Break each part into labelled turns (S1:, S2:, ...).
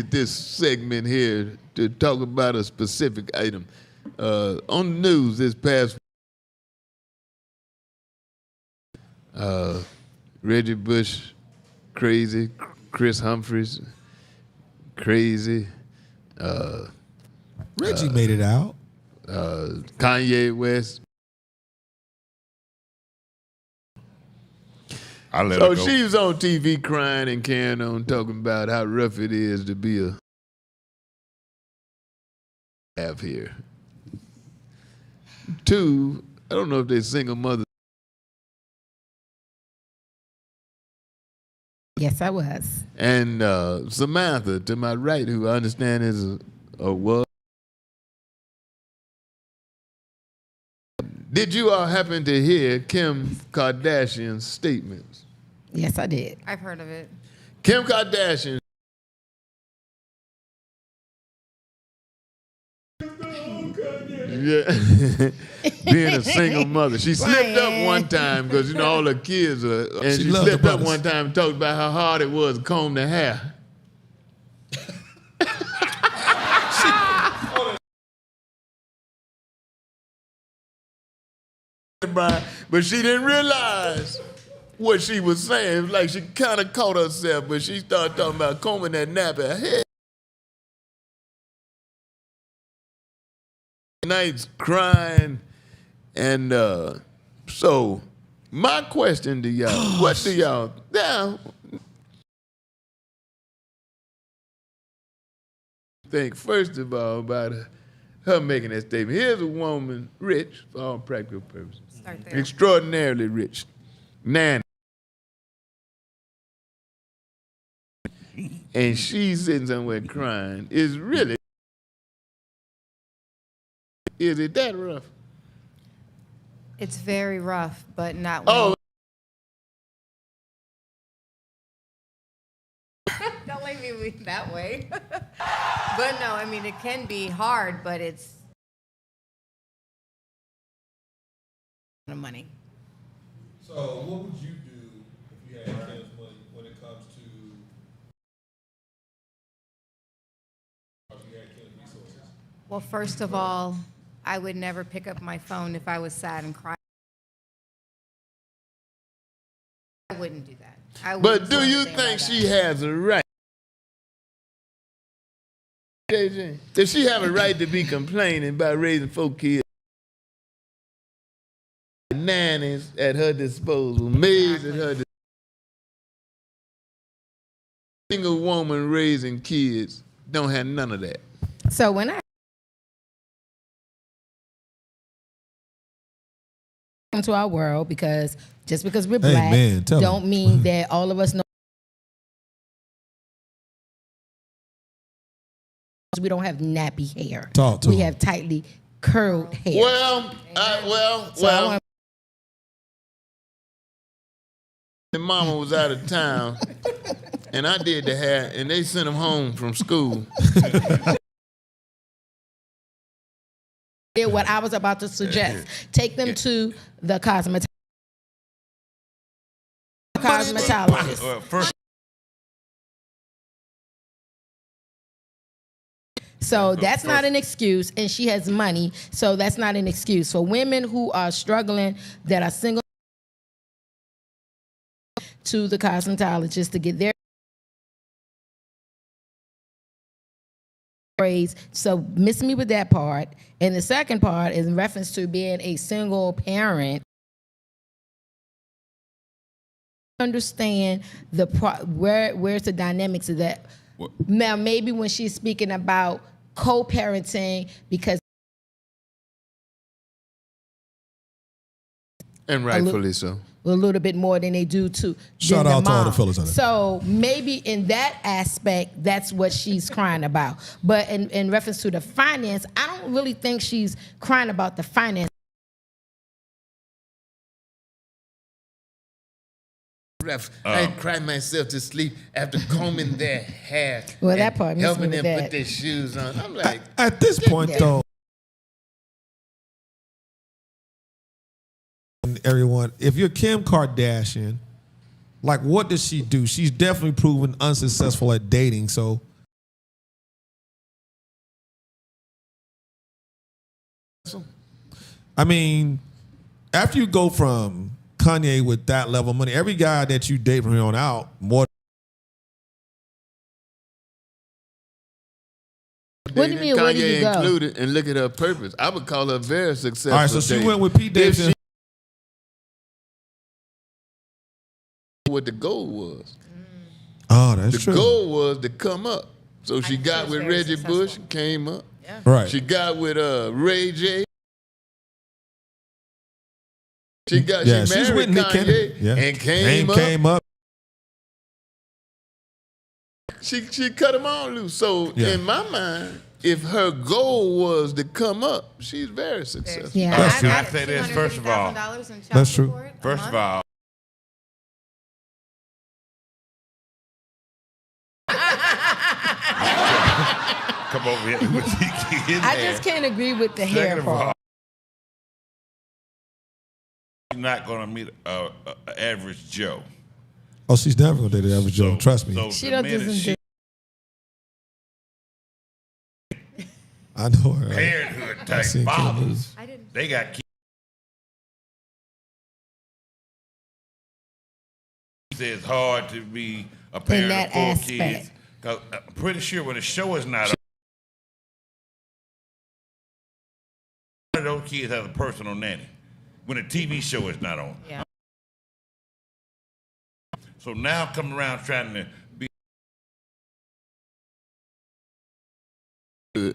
S1: This segment here to talk about a specific item. On the news this past Reggie Bush, crazy. Chris Humphries, crazy.
S2: Reggie made it out.
S1: Kanye West.
S3: I let
S1: So
S3: her go.
S1: she was on TV crying and carrying on, talking about how rough it is to be a have here. Two, I don't know if they're single mothers.
S4: Yes, I was.
S1: And Samantha, to my right, who I understand is a was. Did you all happen to hear Kim Kardashian's statements?
S4: Yes, I did.
S5: I've heard of it.
S1: Kim Kardashian. Yeah, being a single mother. She slipped up one time because, you know, all her kids are, and she slipped up one time and talked about how hard it was to comb their hair. But she didn't realize what she was saying. It was like she kind of caught herself, but she started talking about combing that nappy hair. Nights crying, and so my question to y'all: what do y'all now think? First of all, about her making that statement. Here's a woman, rich for all practical purposes,
S5: Start there.
S1: extraordinarily rich, nanny, and she's sitting somewhere crying. Is really. Is it that rough?
S5: It's very rough, but not.
S1: Oh.
S5: Don't let me leave that way. But no, I mean, it can be hard, but it's money.
S2: So what would you do if you had Kim's money when it comes to if you had Kim's resources?
S5: Well, first of all, I would never pick up my phone if I was sad and crying. I wouldn't do that.
S1: But do you think she has a right? JJ, does she have a right to be complaining about raising 4 kids? Nannies at her disposal, maids at her disposal. Single woman raising kids don't have none of that.
S4: So when I into our world, because just because we're black
S2: Amen.
S4: don't mean that all of us know we don't have nappy hair.
S2: Talk to
S4: we
S2: him.
S4: have tightly curled hair.
S1: Well, the mama was out of town, and I did the hair, and they sent them home from school.
S4: What I was about to suggest, take them to the cosmetologist.
S3: First,
S4: So that's not an excuse, and she has money, so that's not an excuse. For women who are struggling, that are single, to the cosmetologist to get their praise. So miss me with that part. And the second part is in reference to being a single parent. Understand the where's the dynamics of that. Now maybe when she's speaking about co-parenting, because
S1: And rightfully so.
S4: A little bit more than they do to
S2: Shout out to all the fellas on it.
S4: So maybe in that aspect, that's what she's crying about. But in reference to the finance, I don't really think she's crying about the finance.
S1: I cried myself to sleep after combing their hair.
S4: Well, that part,
S1: helping
S4: missing
S1: them
S4: with
S1: put
S4: that.
S1: their shoes on. I'm like,
S2: At this point, though, everyone, if you're Kim Kardashian, like, what does she do? She's definitely proven unsuccessful at dating. So I mean, after you go from Kanye with that level of money, every guy that you date from here on out, more.
S4: What do you mean? Where did you go?
S1: Included, and look at her purpose. I would call her very successful.
S2: All right, so she went with Pete Davidson.
S1: What the goal was.
S2: Oh, that's true.
S1: The goal was to come up. So she got with Reggie Bush and came up.
S5: Yeah.
S2: Right.
S1: She got with Ray J. She married
S2: she's with Nick
S1: Kanye and came up. She cut him on loose. So in my mind, if her goal was to come up, she's very successful.
S4: Yeah.
S2: That's true.
S6: I say this first of all.
S2: That's true.
S6: First of all. Come over here.
S4: I just can't agree with the hair part.
S6: You're not going to meet an average Joe.
S2: Oh, she's never going to date the average Joe. Trust me.
S6: So
S4: She doesn't do.
S2: I know her.
S6: Parenthood type
S2: seen
S6: fathers.
S5: I didn't.
S6: They got kids. It's hard to be a parent
S4: that
S6: of 4
S4: aspect.
S6: kids. Because I'm pretty sure when the show is not on, one of those kids has a personal nanny. When the TV show is not on.
S5: Yeah.
S6: So now come around trying to be an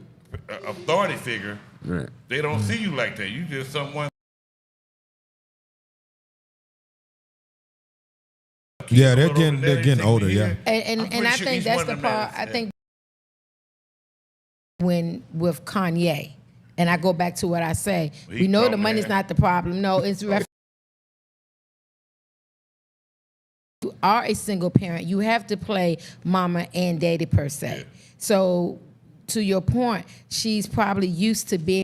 S6: authority figure.
S1: Right.
S6: They don't see you like that. You just someone.
S2: Yeah, they're getting older. Yeah.
S4: And I think that's the part. I think when with Kanye, and I go back to what I say. We know the money's not the problem. No, it's you are a single parent. You have to play mama and daddy per se.
S6: Yeah.
S4: So to your point, she's probably used to being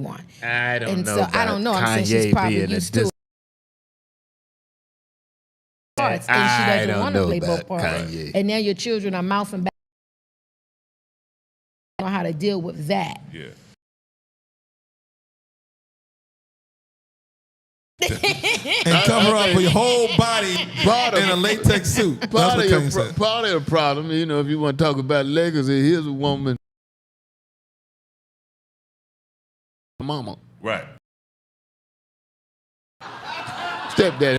S4: one.
S1: I don't
S4: And
S1: know.
S4: so
S1: about
S4: I don't know. I'm saying
S1: Kanye
S4: she's probably
S1: being
S4: used to it. Parts, and she
S1: I
S4: doesn't
S1: don't
S4: want to
S1: know
S4: play
S1: about
S4: both parts.
S1: Kanye.
S4: And now your children are mouthing back. Know how to deal with that.
S6: Yeah.
S2: And cover up your whole body in a latex suit. That's
S1: Part
S2: what
S1: of,
S2: Kanye said.
S1: part of the problem, you know, if you want to talk about legacy, here's a woman, mama,
S6: Right.
S1: stepdaddy.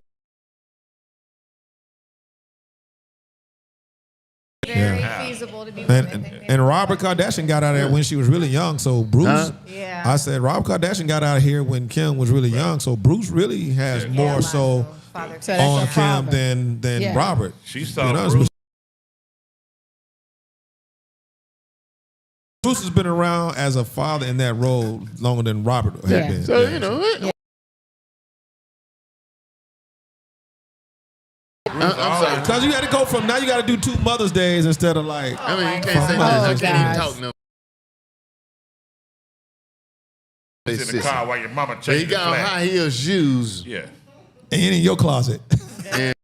S5: Very
S2: Yeah.
S5: feasible to be women.
S2: And Robert Kardashian got out of there when she was really young. So Bruce,
S5: Yeah.
S2: I said Robert Kardashian got out of here when Kim was really young. So Bruce really has more so
S5: Father.
S4: So that's
S2: on
S4: her
S2: Kim
S4: father.
S2: than
S4: Yeah.
S2: Robert.
S6: She saw
S2: You know,
S6: Bruce.
S2: Bruce has been around as a father in that role longer than Robert had
S4: Yeah.
S2: been.
S1: So,
S2: Yeah.
S1: you know, I'm sorry.
S2: Because you had to go from now you got to do 2 Mother's Days instead of like.
S1: I mean, you can't say that. I can't even talk no.
S6: In the car while your mama
S1: He
S6: changed the
S1: got on
S6: flag.
S1: high heel shoes.
S6: Yeah.
S2: And in your closet.
S6: And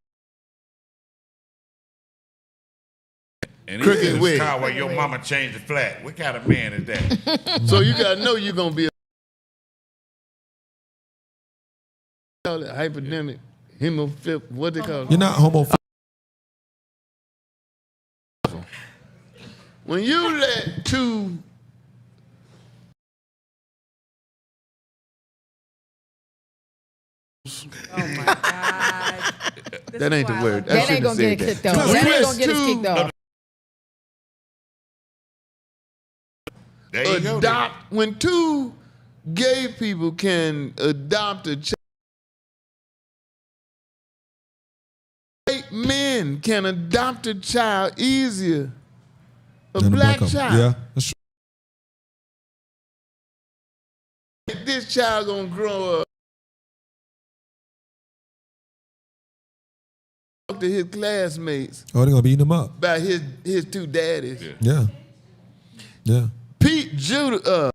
S6: he
S1: Crooked
S6: in
S1: wig.
S6: the car while your mama changed the flag. What kind of man is that?
S1: So you gotta know you're gonna be a hypodermic hemophilia. What they call
S2: You're
S1: it?
S2: not homophobic.
S1: When you let 2
S5: Oh my God.
S1: that ain't the word. I
S4: That ain't
S1: shouldn't
S4: gonna
S1: have
S4: get
S1: said
S4: it
S1: that.
S4: kicked off. That ain't gonna get us kicked off.
S6: There you go.
S1: Adopt when 2 gay people can adopt a child. 8 men can adopt a child easier. A
S2: Than
S1: black
S2: couple.
S1: child.
S2: Yeah, that's true.
S1: This child gonna grow up. Talk to his classmates
S2: Oh, they're going to beat him up.
S1: about his 2 daddies.
S2: Yeah. Yeah.
S1: Pete Judah,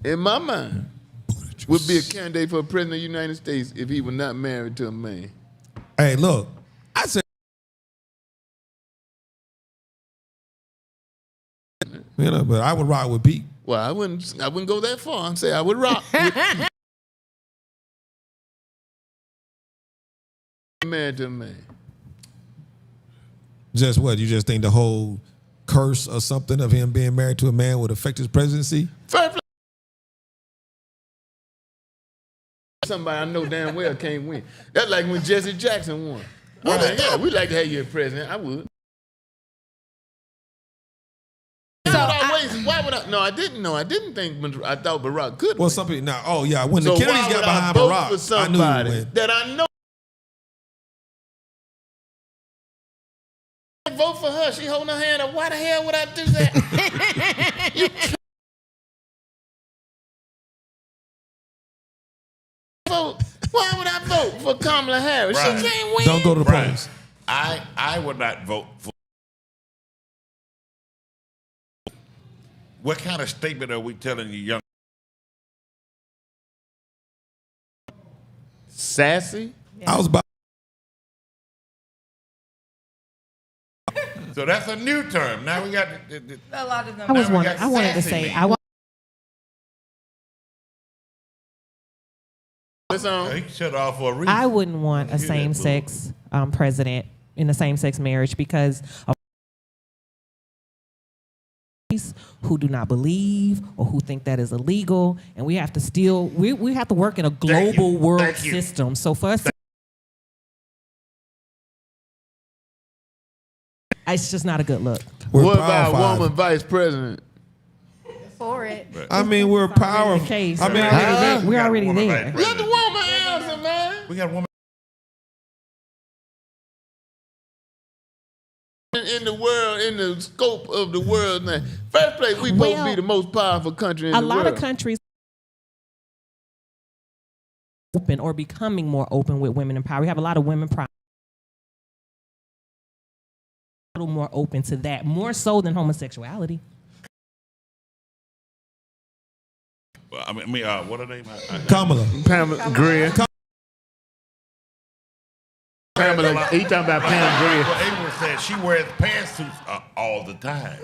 S1: in my mind, would be a candidate for president of the United States if he was not married to a man.
S2: Hey, look, I said You know, but I would rock with Pete.
S1: Well, I wouldn't go that far and say I would rock with married to a man.
S2: Just what? You just think the whole curse or something of him being married to a man would affect his presidency?
S1: Fair play. Somebody I know damn well can't win. That's like when Jesse Jackson won. Well, like, yeah, we'd like to have you as president. I would. Why would I? No, I didn't know. I didn't think. I thought Barack could.
S2: Well,
S1: win.
S2: some people now. Oh yeah, when the
S1: So
S2: Kennedys
S1: why
S2: got
S1: would
S2: behind
S1: I vote
S2: Barack,
S1: for
S2: I
S1: somebody
S2: knew he would win.
S1: that I know. I vote for her. She holding her hand up. Why the hell would I do that? You vote. Why would I vote for Kamala Harris?
S6: Right.
S1: She can't win.
S2: Don't go to the polls.
S6: I would not vote for. What kind of statement are we telling you young?
S1: Sassy.
S2: I was about.
S6: So that's a new term. Now we got
S5: A lot of them.
S3: I was
S6: Now we
S3: wondering.
S6: got
S3: I wanted to
S6: sassy
S3: say.
S6: meat.
S1: What's on?
S6: he shut off for a reason.
S3: I wouldn't want a
S6: Hear that,
S3: same-sex president in a same-sex marriage because of who do not believe or who think that is illegal, and we have to still we have to work in a global world
S6: Thank you.
S3: system. So for us, it's just not a good look.
S2: We're
S1: What
S2: Power
S1: about a
S2: Five.
S1: woman vice president?
S5: For it.
S2: I mean, we're power.
S3: The case.
S2: I mean,
S3: we're
S6: We got a
S3: already
S6: woman
S3: there.
S6: vice
S1: Let the woman answer, man.
S6: We got a woman.
S1: In the world, in the scope of the world now. First place, we supposed to be the most powerful country in
S3: A
S1: the
S3: lot
S1: world.
S3: of countries open or becoming more open with women in power. We have a lot of women power. A little more open to that, more so than homosexuality.
S6: I mean, what are they?
S2: Kamala.
S1: Pamela Greer. Pamela, he talking about Pam Greer.
S6: Well, April said she wears pantsuits all the time.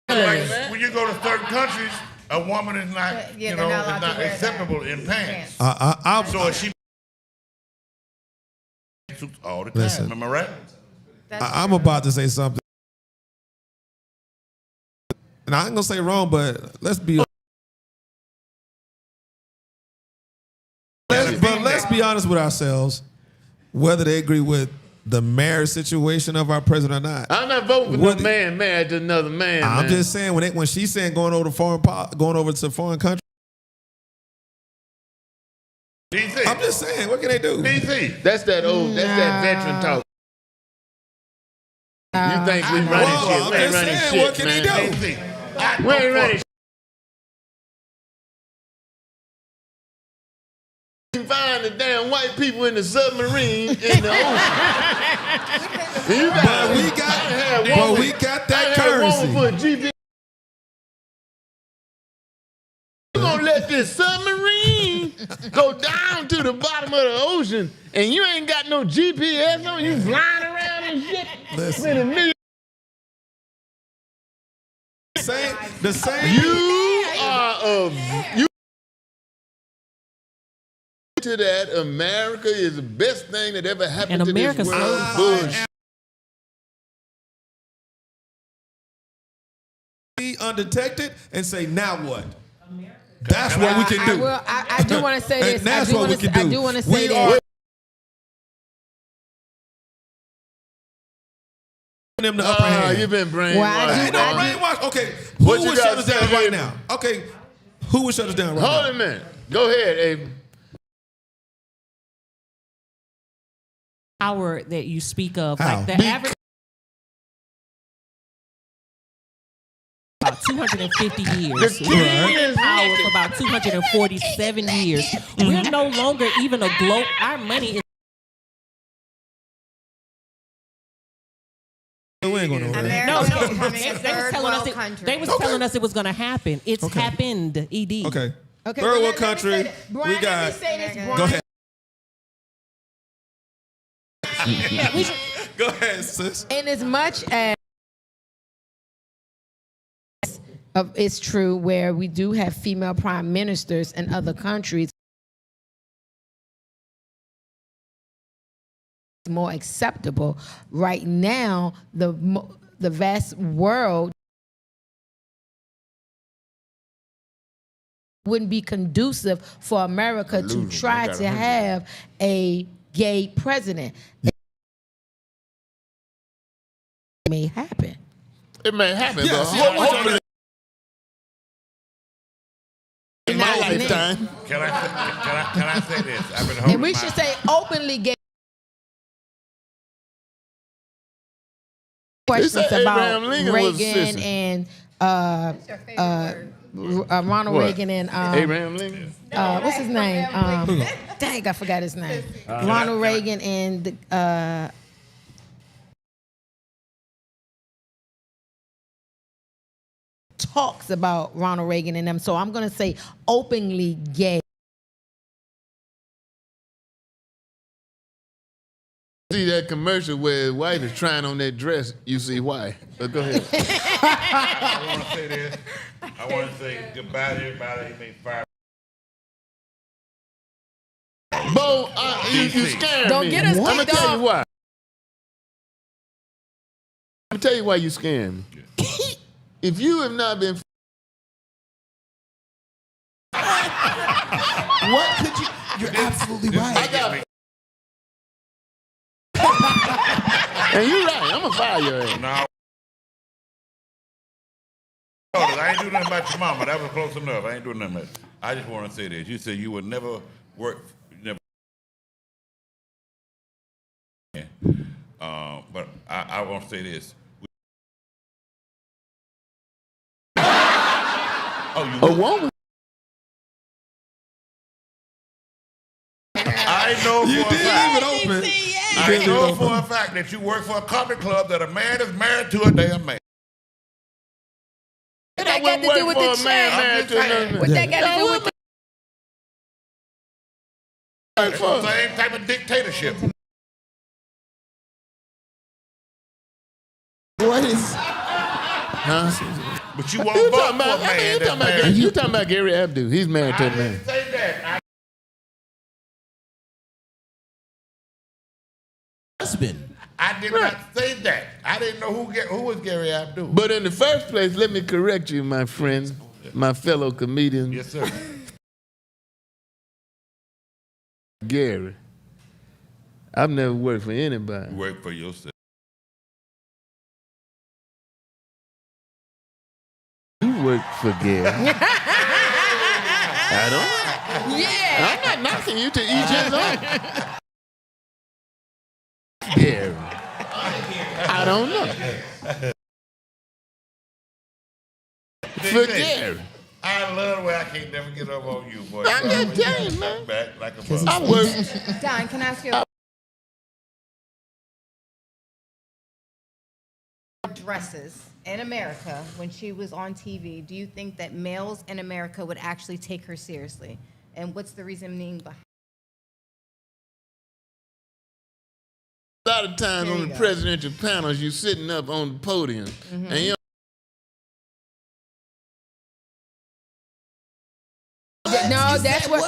S6: Like, when you go to certain countries, a woman is not,
S5: Yeah,
S6: you
S5: they're
S6: know,
S5: not
S6: is
S5: allowed to
S6: not
S5: wear that.
S6: acceptable in pants. So she suits all the time.
S2: Listen.
S6: Am I right?
S2: I'm about to say something, and I ain't gonna say wrong, but let's be. Let's be honest with ourselves. Whether they agree with the marriage situation of our president or not,
S1: I'm not voting for no man married to another man.
S2: I'm
S1: man.
S2: just saying when she's saying going over to foreign countries.
S6: DC.
S2: I'm just saying, what can they do?
S6: DC.
S1: That's that veteran talk. You think we running
S2: Well,
S1: shit?
S2: I'm
S1: We ain't
S2: just
S1: running
S2: saying,
S1: shit,
S2: what can he
S1: man.
S2: do?
S6: DC.
S1: We ain't running shit. You find the damn white people in the submarine in the ocean. You
S2: But we got that currency.
S1: For a GPS. You gonna let this submarine go down to the bottom of the ocean and you ain't got no GPS on you flying around and shit?
S2: Listen.
S1: With a million.
S2: The same.
S1: You are you to that America is the best thing that ever happened
S3: And
S1: to
S3: America's
S1: this world.
S3: so
S1: Bush.
S2: Be undetected and say, now what? That's what we can do.
S4: I do want to say this.
S2: And that's what we can do.
S4: I do want to say
S2: We are
S4: this.
S2: them the upper hand.
S1: You've been brainwashed.
S4: Well, I
S2: Ain't no brainwash. Okay,
S1: What
S2: who
S1: you
S2: would
S1: gotta
S2: shut us
S1: say,
S2: down right
S1: Abe?
S2: now? Okay, who would shut us down right
S1: Hold
S2: now?
S1: a minute. Go ahead, Abe.
S3: Power that you speak of,
S2: How?
S3: like the average. About 250 years.
S1: The
S3: We've
S1: king
S3: been in
S1: is
S3: power
S1: naked.
S3: for about 247 years. We're no longer even a globe. Our money is.
S2: We ain't going nowhere.
S5: America's
S3: No,
S5: becoming
S3: they
S5: a
S3: was
S5: third
S3: telling us
S5: world
S3: it.
S5: country.
S3: They was telling us it was going to happen. It's happened. Ed.
S2: Okay.
S4: Okay,
S2: Third world
S4: well, let me
S2: country.
S4: say that. Brian,
S2: We
S4: let
S2: got.
S4: me say this,
S5: Go
S4: Brian.
S2: Go ahead.
S3: We should,
S2: Go ahead, sis.
S4: In as much as it's true where we do have female prime ministers in other countries, more acceptable. Right now, the vast world wouldn't be conducive for America to try to have a gay president. It may happen.
S1: It may happen,
S2: Yes,
S1: but
S2: yeah,
S1: hopefully in my
S4: Not
S1: lifetime.
S6: Can I say this? I've been holding
S4: And we
S6: my-
S4: should say openly gay. Questions
S1: said
S4: about
S1: Abraham Lincoln was a
S4: Reagan
S1: sissy.
S4: and
S5: What's your favorite word?
S4: Ronald
S1: What?
S4: Reagan and
S1: Abraham Lincoln.
S4: what's his name? Dang, I forgot his name. Ronald Reagan and talks about Ronald Reagan and them. So I'm gonna say openly gay.
S1: See that commercial where White is trying on that dress, you see why. But go ahead.
S6: I want to say this. I want to say goodbye to everybody. He made fire.
S1: Bo, you scared
S4: Don't
S1: me.
S4: get us
S1: I'm gonna
S4: kicked
S1: tell
S4: off.
S1: you why. I'm gonna tell you why you scared me. If you have not been
S2: What could you? You're absolutely right.
S1: I got and you're right, I'm gonna fire your ass.
S6: No. I ain't doing nothing about your mama. That was close enough. I ain't doing nothing about it. I just want to say this. You said you would never work, never. But I want to say this. Oh, you
S1: A woman?
S6: I know
S2: You
S6: for a
S2: did
S6: fact.
S2: leave it open.
S6: I know for a fact that you work for a comedy club that a man is married to a damn man.
S4: What that got to do with the chair? What that got to do with the
S6: It's the same type of dictatorship.
S2: What is?
S6: But you won't vote for a man that's married.
S1: You talking about Gary Abdul. He's married to
S6: I
S1: a man.
S6: didn't say that.
S2: Husband.
S6: I did not say that. I didn't know who was Gary Abdul.
S1: But in the first place, let me correct you, my friend, my fellow comedian,
S6: Yes, sir.
S1: Gary. I've never worked for anybody.
S6: You work for yourself.
S1: You work for Gary. I don't.
S4: yeah.
S1: I'm not knocking you to each his own. Gary. I don't know. For Gary.
S6: I love the way I can't never get up on you, boy.
S1: I'm just telling you, man.
S6: Back like a mother.
S1: I work.
S5: Don, can I ask you dresses in America when she was on TV? Do you think that males in America would actually take her seriously? And what's the reasoning behind?
S1: A lot of times
S5: There
S1: on
S5: you
S1: the
S5: go.
S1: presidential panels, you're sitting up on the podium, and you
S4: No, that's where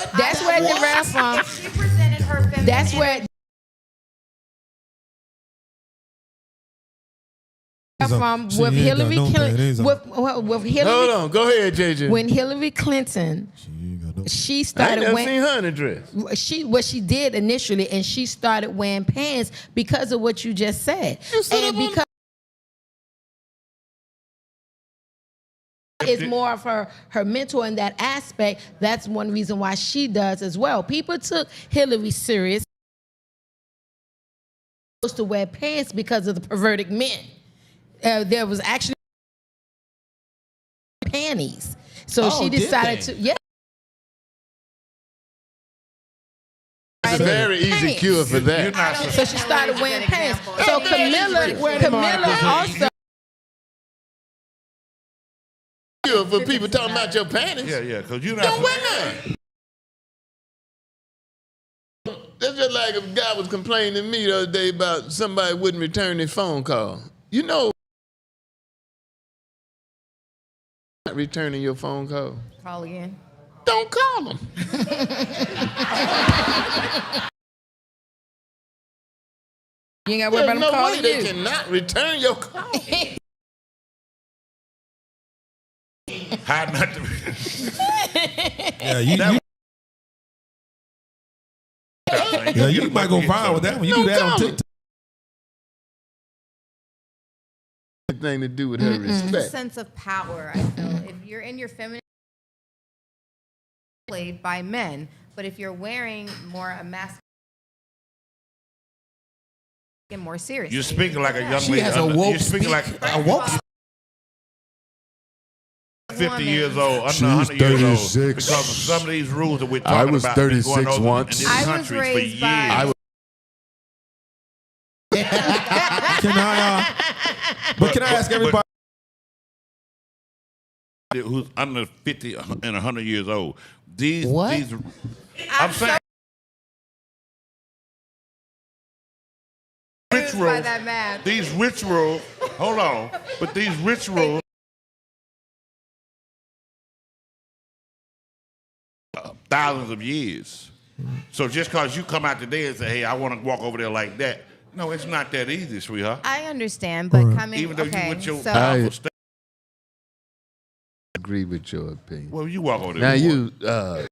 S4: it derives from.
S5: She presented her feminine
S4: That's where from
S2: She
S4: with
S2: ain't got
S4: Hillary
S2: no
S4: Clinton.
S2: panties on.
S4: With
S1: hold
S4: Hillary,
S1: on, go ahead, JJ.
S4: when Hillary Clinton, she
S1: I ain't
S4: started
S1: never
S4: wearing.
S1: seen her in a dress.
S4: What she did initially, and she started wearing pants because of what you just said, and because is more of her mentor in that aspect. That's one reason why she does as well. People took Hillary serious to wear pants because of the perverted men. There was actually panties, so she
S2: did
S4: decided
S2: they?
S4: to
S1: It's a very easy cure for
S6: You're
S1: that.
S6: not
S4: So she started wearing pants. So
S1: Wait a
S4: Camilla also.
S1: Cure for people talking about your panties.
S6: Yeah, because you're not.
S1: Don't wear none. That's just like if a guy was complaining to me the other day about somebody wouldn't return his phone call. You know, not returning your phone call.
S5: Call again.
S1: Don't call them.
S4: You ain't got to worry about
S1: There's
S4: them
S1: no
S4: calling
S1: way they
S4: you.
S1: cannot return your call.
S6: How not to?
S2: Yeah, you might go viral with that one. You do that on TikTok.
S1: Thing to do with her respect.
S5: Sense of power, I feel. If you're in your feminine, played by men, but if you're wearing more a masculine, more seriously.
S6: You're speaking like a young
S7: She
S6: lady.
S7: has a woke
S6: You're speaking like
S7: a woke
S6: 50 years old, under
S1: She's
S6: 100 years old,
S1: 36.
S6: because of some of these rules that we're
S1: I
S6: talking
S1: was
S6: about. been going
S1: 36
S6: on
S1: once.
S6: in this
S5: I was
S6: country for
S5: raised
S6: years.
S5: by-
S2: Can I ask everybody?
S6: Who's under 50 and 100 years old? These,
S7: What?
S6: I'm saying.
S5: By that math.
S6: These rituals, hold on, but these rituals, thousands of years. So just because you come out today and say, hey, I want to walk over there like that, no, it's not that easy, sweetheart.
S5: I understand, but coming,
S6: Even though
S5: okay,
S6: you with your
S5: so
S6: powerful state.
S1: Agree with your opinion.
S6: Well, you walk over there.
S1: Now
S6: with
S1: you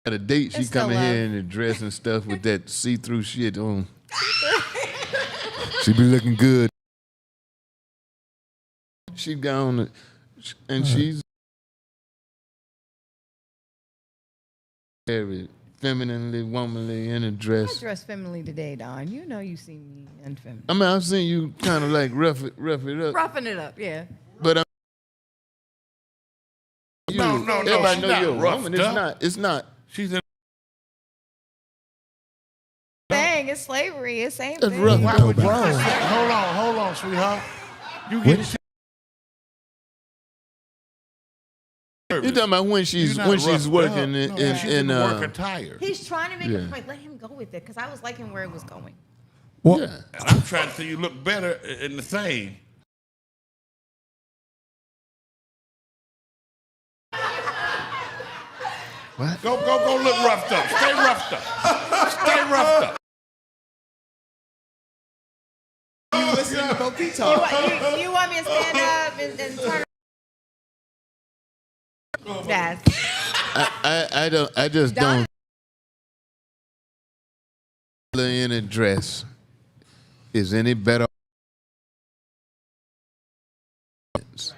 S1: at a date, she
S5: It's still
S1: coming
S5: love.
S1: here in the dress and stuff with that see-through shit on. She be looking good. She gone and she's very femininely, womanly in a
S5: I
S1: dress.
S5: dress femininely today, Don. You know you see me unfeminine.
S1: I mean, I've seen you kind of like rough it up,
S5: Roughing it up, yeah.
S1: but you,
S6: No,
S1: everybody
S6: she's
S1: know
S6: not
S1: you're a
S6: roughed
S1: woman.
S6: up.
S1: It's not.
S6: She's in.
S5: Dang, it's slavery. It's same
S1: That's
S5: thing.
S1: rough.
S6: Why would you just say, hold on, sweetheart. You get
S1: You talking about when she's working in
S6: work attire.
S5: He's trying to make
S1: Yeah.
S5: a point. Let him go with it, because I was liking where it was going.
S2: Well,
S1: yeah.
S6: And I'm trying to see you look better in the same.
S1: What?
S6: Go look roughed up. Stay roughed up. Stay roughed up.
S7: listening to Mook talk.
S5: You want me to stand up and turn? Yes.
S1: I just
S5: Don-
S1: don't in a dress is any better.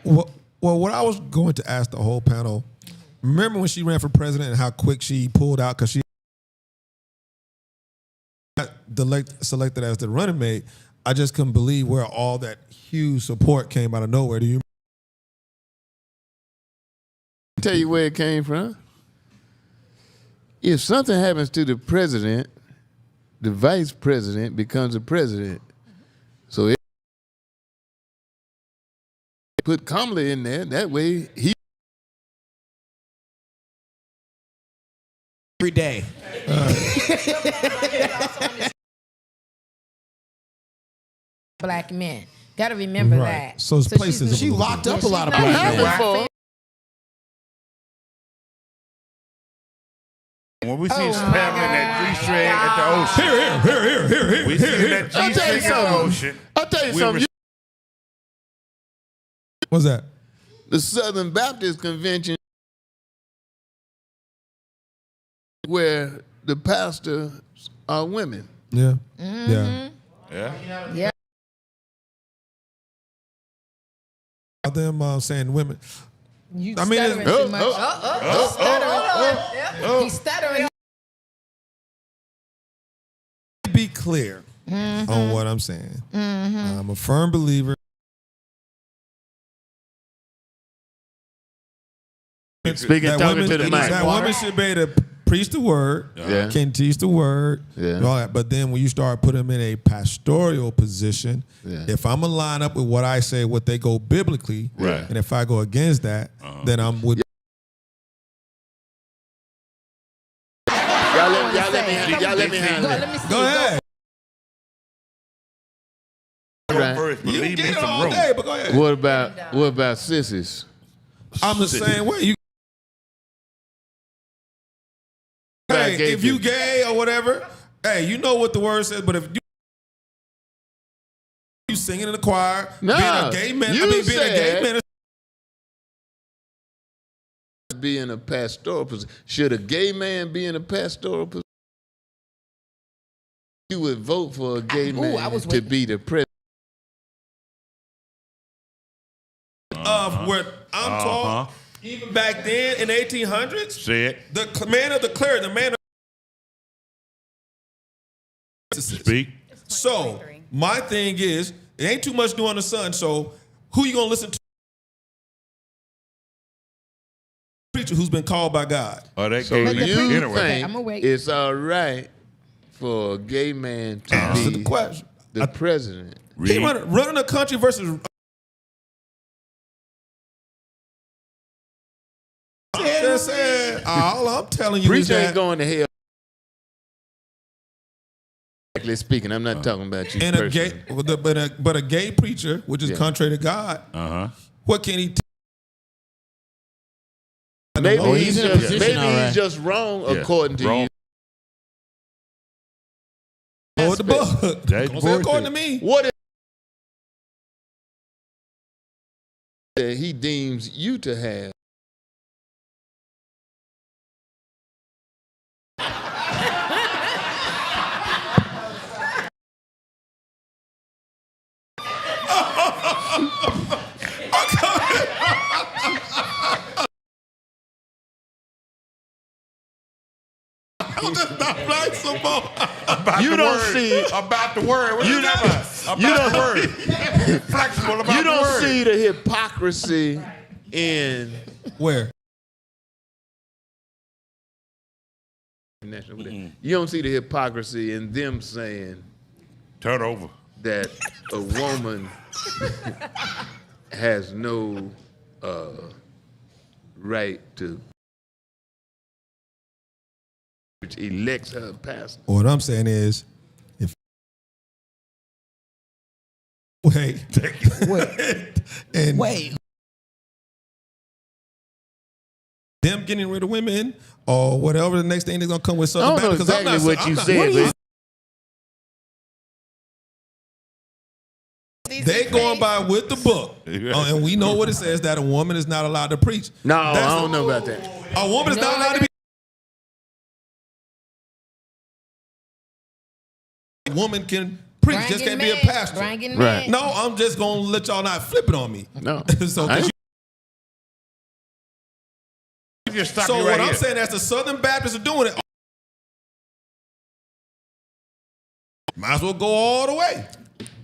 S2: well, what I was going to ask the whole panel, remember when she ran for president and how quick she pulled out because she got selected as the running mate? I just couldn't believe where all that huge support came out of nowhere. Do you?
S1: Tell you where it came from. If something happens to the president, the vice president becomes the president. So it put Kamala in there. That way he
S7: Every day.
S4: Black men. Got to remember
S2: Right.
S4: that.
S2: So it's places.
S7: She locked up a lot of
S4: not
S7: black
S4: having
S7: men.
S4: fun.
S6: When we see spamming in that G-string at the ocean,
S2: Here.
S6: we see that
S1: I'll tell you
S6: G-string at the
S1: something.
S6: ocean.
S1: I'll tell you
S6: We
S1: something.
S2: What's that?
S1: The Southern Baptist Convention, where the pastors are women.
S2: Yeah.
S4: Mm-hmm.
S2: Yeah.
S6: Yeah.
S4: Yeah.
S2: Them saying women.
S4: You
S2: I mean,
S4: stuttering too much. He's stuttering.
S2: Be clear on what I'm saying. I'm a firm believer.
S1: Speaking
S2: that
S1: talking to the mic.
S2: That women should be able to preach the word,
S1: Yeah.
S2: can teach the word,
S1: Yeah.
S2: and all that. But then when you start putting them in a pastoral position,
S1: Yeah.
S2: if I'm gonna line up with what I say, what they go biblically,
S6: Right.
S2: and if I go against that, then I'm with.
S1: Let me handle
S4: Go,
S1: it.
S4: let me see.
S2: Go ahead.
S1: Right.
S6: First, but
S2: You
S6: leave
S2: can
S6: me
S2: get it
S6: some
S2: all
S6: room.
S2: day, but go ahead.
S1: What about sissies?
S2: I'm the same way. You,
S1: About
S2: hey,
S1: gay
S2: if you
S1: people.
S2: gay or whatever, hey, you know what the word says. But if you singing in the choir,
S1: No,
S2: being a gay man,
S1: you
S2: being a gay
S1: said-
S2: man.
S1: Be in a pastoral position. Should a gay man be in a pastoral position? You would vote for a gay man
S4: I was
S1: to
S4: waiting.
S1: be the president.
S2: Of what I'm taught, even back then in the 1800s,
S6: Say it.
S2: the man of the cleric, the man of
S6: Speak.
S2: So my thing is, it ain't too much new on the sun. So who you gonna listen to? Preacher who's been called by God.
S6: Oh, that
S1: So
S6: gay
S4: But the
S1: you
S4: preacher-
S6: anyway.
S4: Okay,
S1: think
S4: I'ma wait.
S1: it's all right for a gay man to
S2: Answer
S1: be
S2: the question.
S1: the president?
S2: He
S6: Read.
S2: running a country versus. I'm just saying, all I'm telling you is
S1: Preacher ain't
S2: that
S1: going to hell. Practically speaking, I'm not talking about you
S2: in a
S1: personally.
S2: gay, but a gay preacher, which is
S1: Yeah.
S2: contrary to God, what can he?
S1: Maybe
S2: Oh,
S1: he's
S8: he's in a
S1: just,
S8: position,
S1: maybe
S8: all right.
S1: he's just wrong
S6: Yeah.
S1: according to
S6: Wrong.
S1: you.
S2: Lord the book.
S6: That's
S2: Don't say according to
S6: bullshit.
S2: me.
S1: What if that he deems you to have?
S2: I'm just not flexible.
S6: About
S1: You
S6: the
S1: don't
S6: word.
S1: see-
S6: About the word. What
S1: You
S6: you
S1: never-
S6: about
S1: you
S6: the
S1: don't-
S6: word. Flexible about
S1: You don't
S6: the word.
S1: see the hypocrisy in
S2: Where?
S1: you don't see the hypocrisy in them saying
S6: Turn over.
S1: that a woman has no right to which elects her pastor.
S2: What I'm saying is, if wait, and
S3: Wait.
S2: them getting rid of women or whatever the next thing they're gonna come with
S1: I
S2: something
S1: don't know
S2: bad because I'm
S1: exactly
S2: not
S1: what you
S2: I'm
S1: said,
S2: not-
S1: but
S2: They going by with the book, and we know what it says that a woman is not allowed to preach.
S1: no,
S2: That's
S1: I don't know about that.
S2: A woman is not allowed to be. A woman can preach, just can't be a pastor.
S4: Bringing
S1: Right.
S4: men.
S2: No, I'm just gonna let y'all not flip it on me.
S1: No.
S2: so
S1: I ain't-
S6: Just stop
S2: so
S6: you
S2: what
S6: right
S2: I'm
S6: here.
S2: saying, as the Southern Baptists are doing it, might as well go all the way.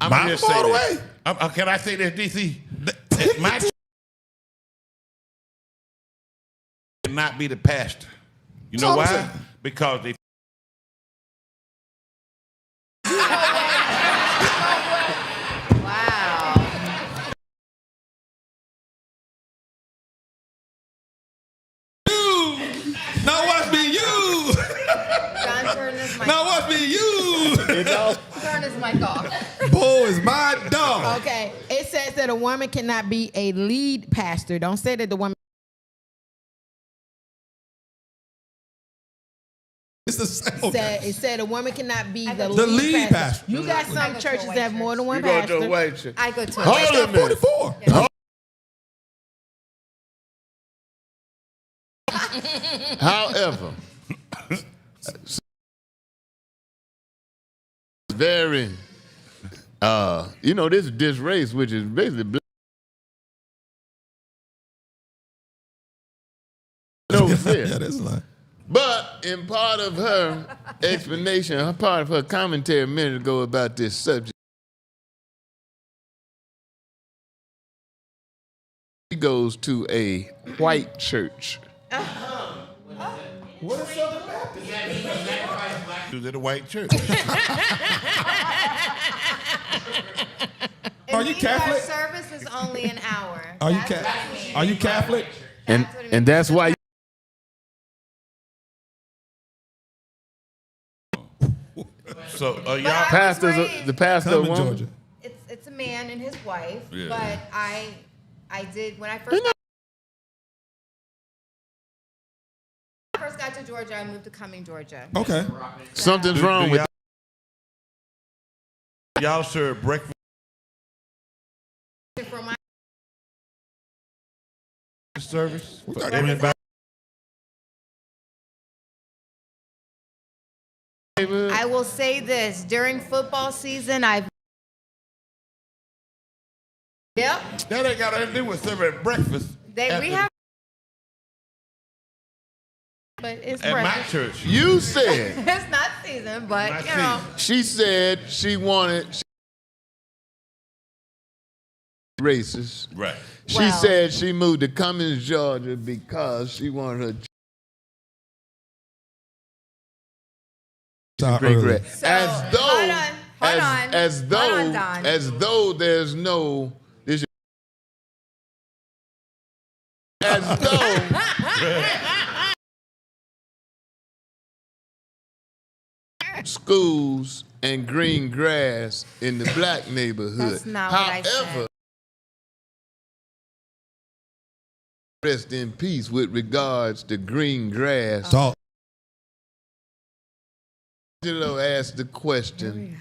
S6: I'm
S2: Might
S6: gonna
S2: as
S6: just
S2: well
S6: say
S2: go all the
S6: this.
S2: way.
S6: Can I say this, DC? My not be the pastor. You know
S2: That's all
S6: why?
S2: I'm saying.
S6: Because they
S5: Wow.
S2: Now watch me use.
S5: John, turn this mic
S2: Now
S5: off.
S2: watch me use.
S5: Turn this mic off.
S2: Boy is my dog.
S4: Okay. It says that a woman cannot be a lead pastor. Don't say that the woman.
S2: It's the same.
S4: It said a woman cannot be the
S2: The lead pastor.
S4: You got
S5: I
S4: some
S5: go to a
S4: churches
S5: white
S4: that have more than one
S1: You go to a
S4: pastor.
S1: white church.
S5: I go to
S1: Hold
S5: a
S1: a minute.
S2: 44.
S1: However, very, this is DisRace, which is basically no fear.
S2: Yeah, that's a lie.
S1: But in part of her explanation, part of her commentary a minute ago about this subject, she goes to a white church.
S2: What is Southern Baptist?
S6: to the white church.
S2: Are you Catholic?
S5: Service is only an hour.
S2: Are you
S5: That's what it means.
S2: Are you Catholic?
S1: And
S5: That's what it
S1: and
S5: means.
S1: that's why
S6: So
S5: But
S6: y'all.
S5: I was
S1: Pastors,
S5: raised-
S1: the pastor
S2: Come in
S1: woman.
S2: Georgia.
S5: It's a man and his wife.
S6: Yeah.
S5: But I did when I first got to Georgia, I moved to Cumming, Georgia.
S2: Okay.
S1: Something's wrong with
S6: Y'all serve breakfast.
S5: For my
S6: Service
S2: We
S6: for
S2: got
S6: everybody.
S1: neighborhood.
S5: I will say this, during football season, Yep.
S6: That ain't got anything to do with serving breakfast.
S5: We have, but it's
S6: At my
S5: breakfast.
S6: church.
S1: You said,
S5: It's not season, but
S6: Not
S5: you know.
S6: season.
S1: she said she wanted racist.
S6: Right.
S1: She
S5: Well-
S1: said she moved to Cummings, Georgia because she wanted her
S2: Stop
S1: great
S2: early.
S1: grand.
S5: So,
S1: As though,
S5: hold on,
S1: as though,
S5: hold on, Don.
S1: as though there's no, this, as though, schools and green grass in the black neighborhood.
S5: That's not what I said.
S1: However, rest in peace with regards to green grass.
S2: Talk.
S1: Angelo asked the question.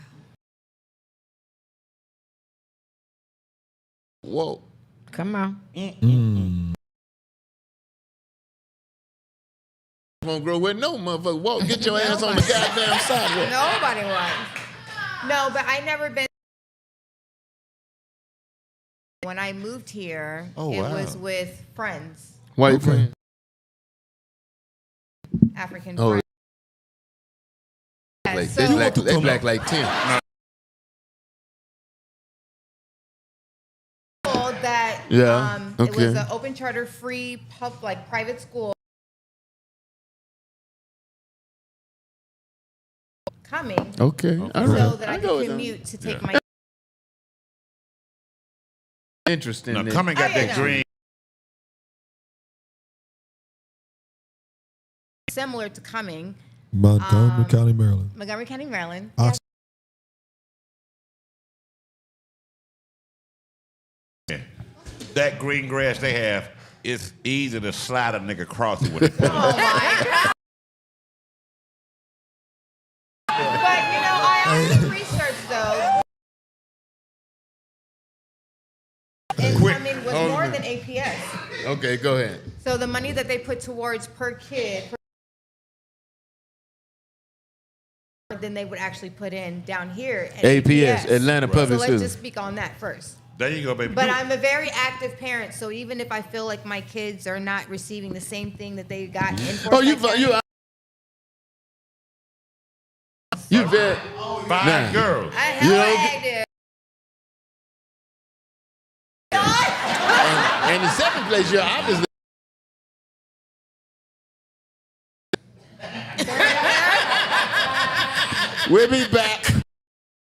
S1: Whoa.
S4: Come on.
S1: Won't grow with no motherfucker. Whoa, get your ass on the goddamn sidewalk.
S5: Nobody was. No, but I never been. When I moved here,
S6: Oh,
S5: it
S6: wow.
S5: was with friends,
S1: White
S2: Okay.
S1: friend.
S5: African
S1: Oh,
S5: friends.
S1: like,
S5: So-
S1: they black like 10.
S5: That
S1: Yeah,
S5: it was
S1: okay.
S5: an open charter, free like private school. Coming
S1: Okay, all right.
S5: so that I
S1: go
S5: could
S1: with that.
S5: commute to take
S6: Yeah.
S5: my.
S1: Interesting.
S6: Now,
S1: Nick.
S6: Cumming got
S5: Oh, yeah,
S6: that
S5: no.
S6: green.
S5: Similar to Coming,
S2: Montgomery County, Maryland.
S5: Montgomery County, Maryland.
S2: Ox-
S6: That green grass they have, it's easy to slide a nigga across it with it.
S5: Oh my God. But you know, I also researched though. And
S6: Quick.
S5: Cumming was
S1: Hold
S5: more
S1: on.
S5: than APS.
S1: Okay, go ahead.
S5: So the money that they put towards per kid, than they would actually put in down here at
S1: APS, Atlanta
S5: So
S1: Public
S5: let's
S1: Schools.
S5: just speak on that first.
S6: There you go, baby.
S5: But
S6: Do it.
S5: I'm a very active parent, so even if I feel like my kids are not receiving the same thing that they got in
S1: Oh, you
S5: Forsyth
S1: you very
S6: Five
S1: Nah.
S6: girls.
S5: I hell
S1: You
S5: active.
S1: and in second place, you're obviously we'll be back.